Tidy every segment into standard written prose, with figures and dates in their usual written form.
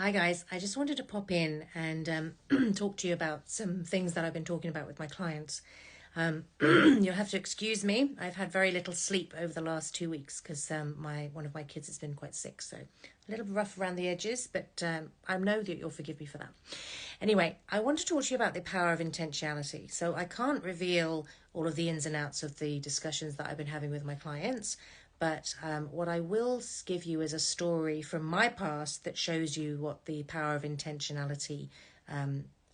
Hi guys, I just wanted to pop in and talk to you about some things that I've been talking about with my clients. You'll have to excuse me. I've had very little sleep over the last 2 weeks because my one of my kids has been quite sick, so a little rough around the edges. But I know that you'll forgive me for that. Anyway, I want to talk to you about the power of intentionality. So I can't reveal all of the ins and outs of the discussions that I've been having with my clients. But what I will give you is a story from my past that shows you what the power of intentionality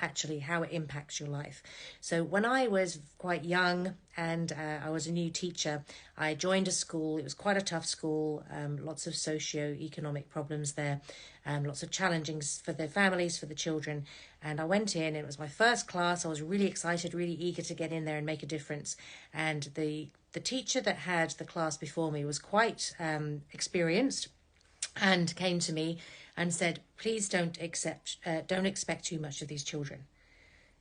actually how it impacts your life. So when I was quite young and I was a new teacher, I joined a school. It was quite a tough school, lots of socio-economic problems there, lots of challenges for the families, for the children. And I went in, it was my first class. I was really excited, really eager to get in there and make a difference. And the teacher that had the class before me was quite experienced and came to me and said, please don't expect too much of these children.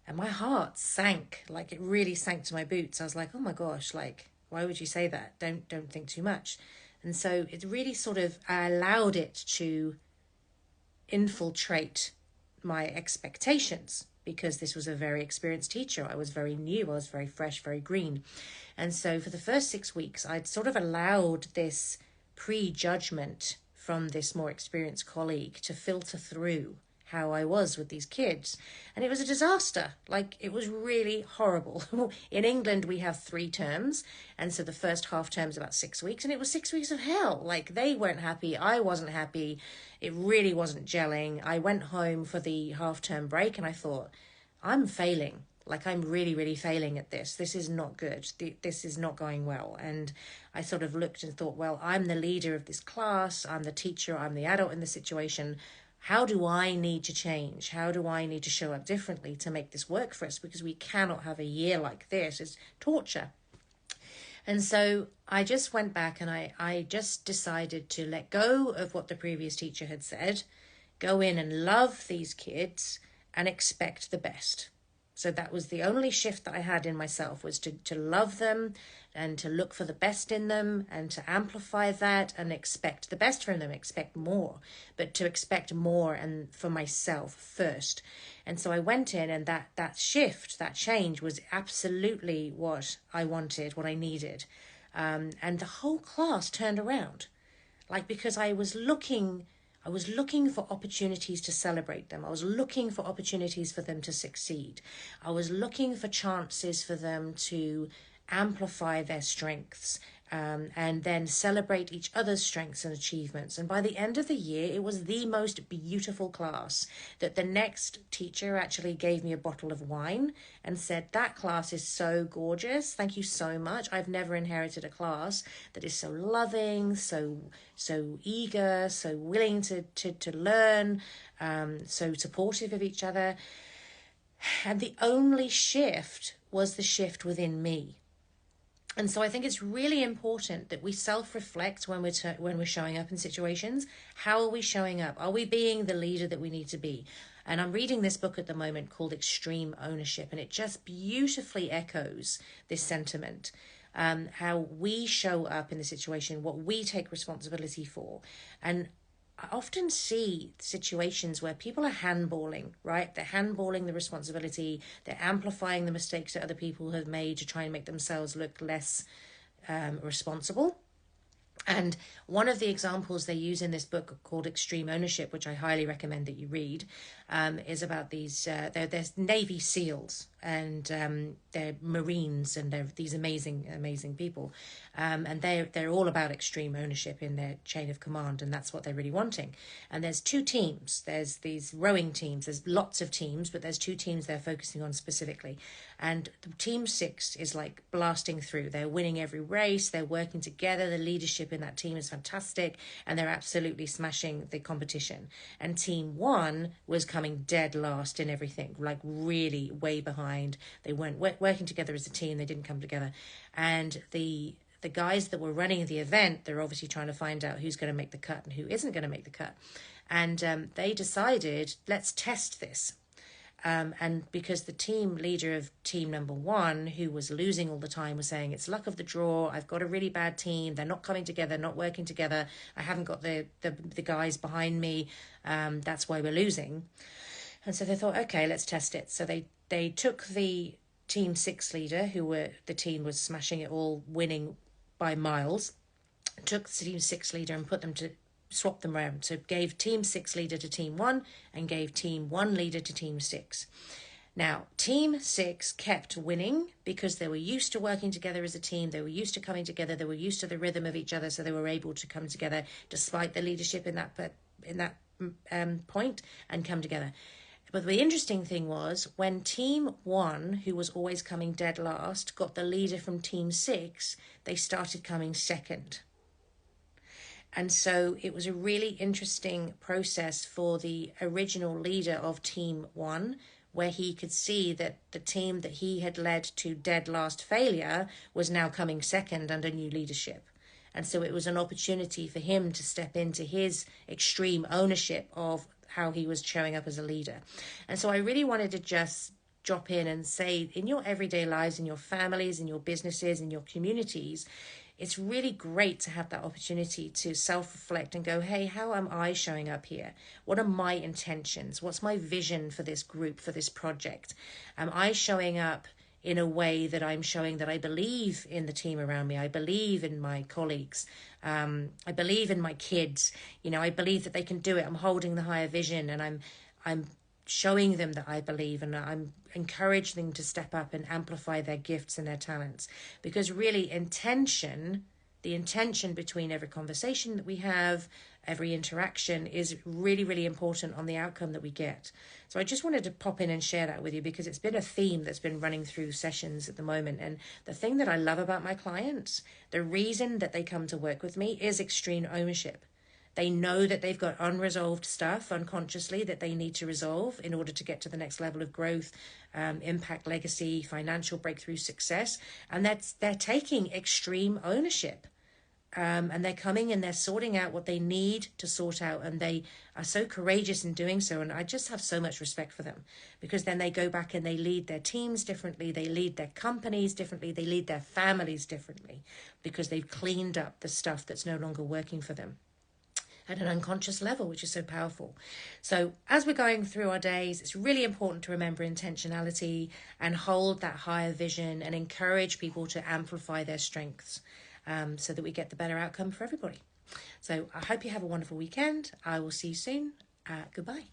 And my heart sank, like it really sank to my boots. I was like, oh my gosh, like, why would you say that? Don't think too much. And so it really sort of, I allowed it to infiltrate my expectations because this was a very experienced teacher. I was very new, I was very fresh, very green. And so for the first 6 weeks, I'd sort of allowed this prejudgment from this more experienced colleague to filter through how I was with these kids. And it was a disaster. Like, it was really horrible. In England, we have 3 terms. And so the first half term is about 6 weeks. And it was 6 weeks of hell. Like, they weren't happy. I wasn't happy. It really wasn't gelling. I went home for the half term break and I thought, I'm failing. Like, I'm really, really failing at this. This is not good. This is not going well. And I sort of looked and thought, well, I'm the leader of this class. I'm the teacher. I'm the adult in the situation. How do I need to change? How do I need to show up differently to make this work for us? Because we cannot have a year like this. It's torture. And so I just went back and I just decided to let go of what the previous teacher had said, go in and love these kids and expect the best. So that was the only shift that I had in myself, was to love them and to look for the best in them and to amplify that and expect the best from them, expect more, but to expect more and for myself first. And so I went in and that shift, that change was absolutely what I wanted, what I needed. And the whole class turned around, like, because I was looking for opportunities to celebrate them. I was looking for opportunities for them to succeed. I was looking for chances for them to amplify their strengths, and then celebrate each other's strengths and achievements. And by the end of the year, it was the most beautiful class that the next teacher actually gave me a bottle of wine and said, that class is so gorgeous. Thank you so much. I've never inherited a class that is so loving, so eager, so willing to learn, so supportive of each other. And the only shift was the shift within me. And so I think it's really important that we self-reflect when we're showing up in situations. How are we showing up? Are we being the leader that we need to be? And I'm reading this book at the moment called Extreme Ownership, and it just beautifully echoes this sentiment. How we show up in the situation, what we take responsibility for. And I often see situations where people are handballing, right? They're handballing the responsibility. They're amplifying the mistakes that other people have made to try and make themselves look less responsible. And one of the examples they use in this book called Extreme Ownership, which I highly recommend that you read, is about these, they're Navy SEALs, and they're Marines, and they're these amazing, amazing people. And they're all about extreme ownership in their chain of command, and that's what they're really wanting. And there's 2 teams. There's these rowing teams. There's lots of teams, but there's 2 teams they're focusing on specifically. And the team 6 is like blasting through. They're winning every race. They're working together. The leadership in that team is fantastic, and they're absolutely smashing the competition. And team 1 was coming dead last in everything, like really way behind. They weren't working together as a team. They didn't come together. And the guys that were running the event, they're obviously trying to find out who's going to make the cut and who isn't going to make the cut. And they decided, let's test this. And because the team leader of team number one, who was losing all the time, was saying, it's luck of the draw. I've got a really bad team. They're not coming together, not working together. I haven't got the guys behind me. That's why we're losing. And so they thought, okay, let's test it. So they took the team 6 leader, the team was smashing it all, winning by miles, took the team 6 leader and swapped them around. So gave team 6 leader to team 1 and gave team 1 leader to team 6. Now, team 6 kept winning because they were used to working together as a team. They were used to coming together. They were used to the rhythm of each other. So they were able to come together despite the leadership in that point and come together. But the interesting thing was when team 1, who was always coming dead last, got the leader from team 6, they started coming second. And so it was a really interesting process for the original leader of team 1, where he could see that the team that he had led to dead last failure was now coming second under new leadership. And so it was an opportunity for him to step into his extreme ownership of how he was showing up as a leader. And so I really wanted to just drop in and say, in your everyday lives, in your families, in your businesses, in your communities, it's really great to have that opportunity to self-reflect and go, hey, how am I showing up here? What are my intentions? What's my vision for this group, for this project? Am I showing up in a way that I'm showing that I believe in the team around me? I believe in my colleagues. I believe in my kids. I believe that they can do it. I'm holding the higher vision, and I'm showing them that I believe, and I'm encouraging them to step up and amplify their gifts and their talents. Because really the intention between every conversation that we have, every interaction is really, really important on the outcome that we get. So I just wanted to pop in and share that with you because it's been a theme that's been running through sessions at the moment. And the thing that I love about my clients, the reason that they come to work with me is extreme ownership. They know that they've got unresolved stuff unconsciously that they need to resolve in order to get to the next level of growth, impact, legacy, financial breakthrough, success. And they're taking extreme ownership. And they're coming and they're sorting out what they need to sort out. And they are so courageous in doing so. And I just have so much respect for them because then they go back and they lead their teams differently. They lead their companies differently. They lead their families differently because they've cleaned up the stuff that's no longer working for them at an unconscious level, which is so powerful. So as we're going through our days, it's really important to remember intentionality and hold that higher vision and encourage people to amplify their strengths so that we get the better outcome for everybody. So I hope you have a wonderful weekend. I will see you soon. Goodbye.